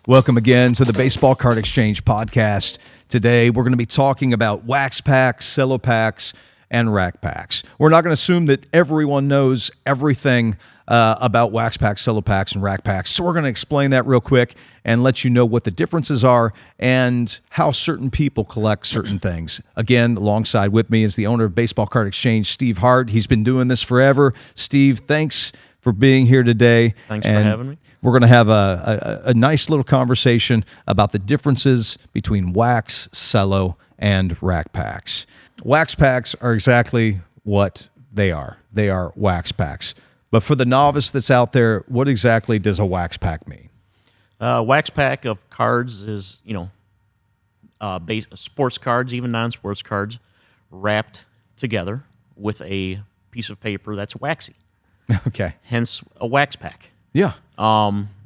Welcome again to the Baseball Card Exchange podcast. Today, we're going to be talking about wax packs, cello packs, and rack packs. We're not going to assume that everyone knows everything about wax packs, cello packs, and rack packs. So we're going to explain that real quick and let you know what the differences are and how certain people collect certain things. Again, alongside with me is the owner of Baseball Card Exchange, Steve Hart. He's been doing this forever. Steve, thanks for being here today. Thanks for having me. We're going to have a nice little conversation about the differences between wax, cello, and rack packs. Wax packs are exactly what they are. They are wax packs. But for the novice that's out there, what exactly does a wax pack mean? Wax pack of cards is, sports cards, even non-sports cards, wrapped together with a piece of paper that's waxy. Okay. Hence a wax pack. Yeah.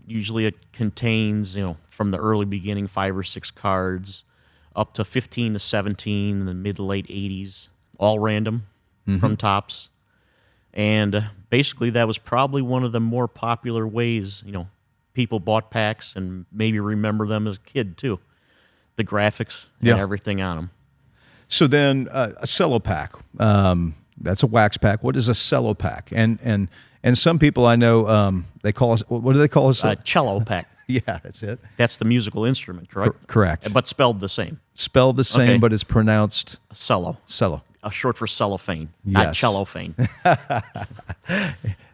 Usually it contains, from the early beginning, 5 or 6 cards, up to 15 to 17 in the mid to late 80s, all random from Topps. And basically that was probably one of the more popular ways, people bought packs and maybe remember them as a kid too. The graphics and everything on them. So then a cello pack, that's a wax pack. What is a cello pack? And some people I know, they call us, what do they call us? A cello pack. Yeah, that's it. That's the musical instrument, correct? Correct. But spelled the same. Spelled the same, Okay. but it's pronounced Cello. cello. Short for cellophane, Yes. not cellophane.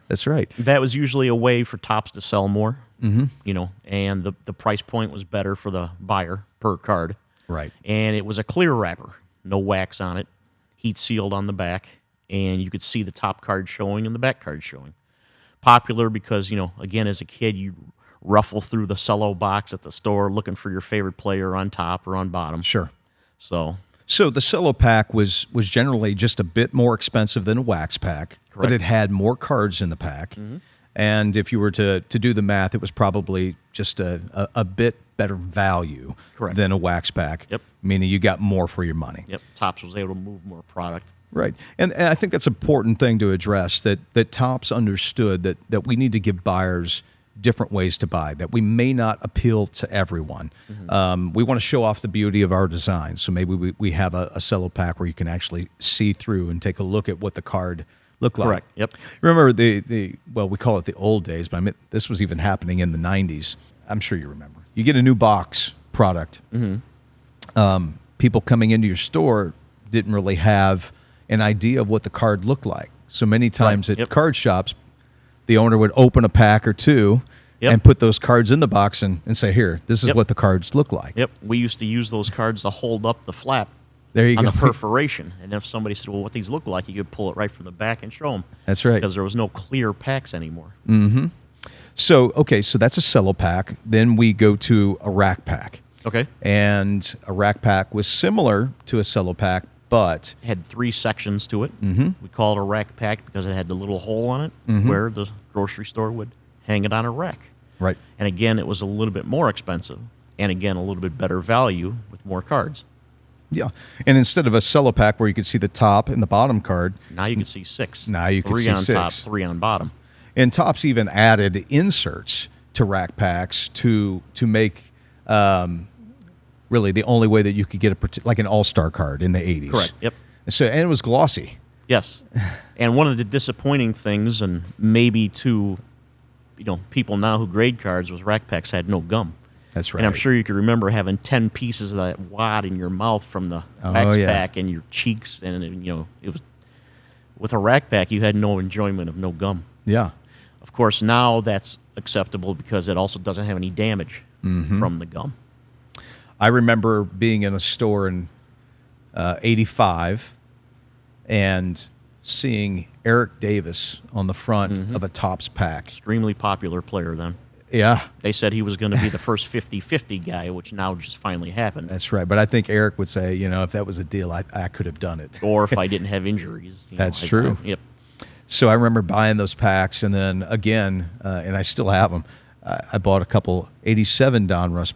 That's right. That was usually a way for Topps to sell more, and the price point was better for the buyer per card. Right. And it was a clear wrapper, no wax on it, heat sealed on the back, and you could see the top card showing and the back card showing. Popular because, again, as a kid, you ruffle through the cello box at the store looking for your favorite player on top or on bottom. Sure. So the cello pack was generally just a bit more expensive than a wax pack, but it had more cards in the pack. And if you were to do the math, it was probably just a bit better value than a wax pack, meaning you got more for your money. Yep, Topps was able to move more product. Right. And I think that's an important thing to address, that Topps understood that we need to give buyers different ways to buy, that we may not appeal to everyone. We want to show off the beauty of our design. So maybe we have a cello pack where you can actually see through and take a look at what the card looked like. Correct. Yep. Remember we call it the old days, but I mean, this was even happening in the 90s. I'm sure you remember. You get a new box product. People coming into your store didn't really have an idea of what the card looked like. So many times at card shops, the owner would open a pack or two and put those cards in the box and say, here, this is what the cards look like. Yep. We used to use those cards to hold up the flap there you on go. the perforation. And if somebody said, well, what these look like, you could pull it right from the back and show them. That's right. Because there was no clear packs anymore. So that's a cello pack. Then we go to a rack pack. Okay. And a rack pack was similar to a cello pack, but It had 3 sections to it. We call it a rack pack because it had the little hole on it where the grocery store would hang it on a rack. Right. And again, it was a little bit more expensive. And again, a little bit better value with more cards. Yeah. And instead of a cello pack where you could see the top and the bottom card, Now you can see 6. Now you can 3 see on 6. top, 3 on bottom. and Topps even added inserts to rack packs to make really the only way that you could get like an all-star card in the 80s. Correct. Yep. And it was glossy. Yes. And one of the disappointing things, and maybe to people now who grade cards, was rack packs had no gum. That's right. And I'm sure you can remember having 10 pieces of that wad in your mouth from the wax pack and your cheeks, and it was with a rack pack you had no enjoyment of no gum. Yeah. Of course, now that's acceptable because it also doesn't have any damage from the gum. I remember being in a store in 85 and seeing Eric Davis on the front of a Topps pack. Extremely popular player then. Yeah. They said he was going to be the first 50-50 guy, which now just finally happened. That's right. But I think Eric would say, if that was a deal, I could have done it. Or if I didn't have injuries. That's true. Yep. So I remember buying those packs, and then again, and I still have them, I bought a couple 87 Donruss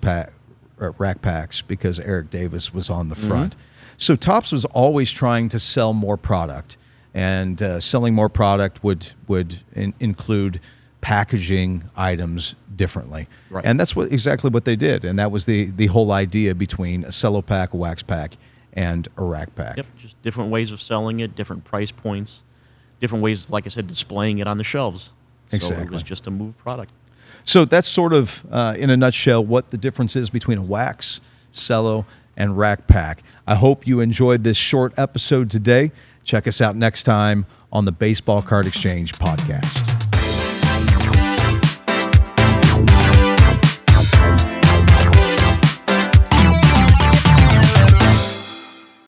rack packs because Eric Davis was on the front. So Topps was always trying to sell more product, and selling more product would include packaging items differently. Right. And that's exactly what they did. And that was the whole idea between a cello pack, a wax pack, and a rack pack. Yep, just different ways of selling it, different price points, different ways, like I said, displaying it on the shelves. So Exactly. it was just a move product. So that's sort of, in a nutshell, what the difference is between a wax, cello, and rack pack. I hope you enjoyed this short episode today. Check us out next time on the Baseball Card Exchange podcast.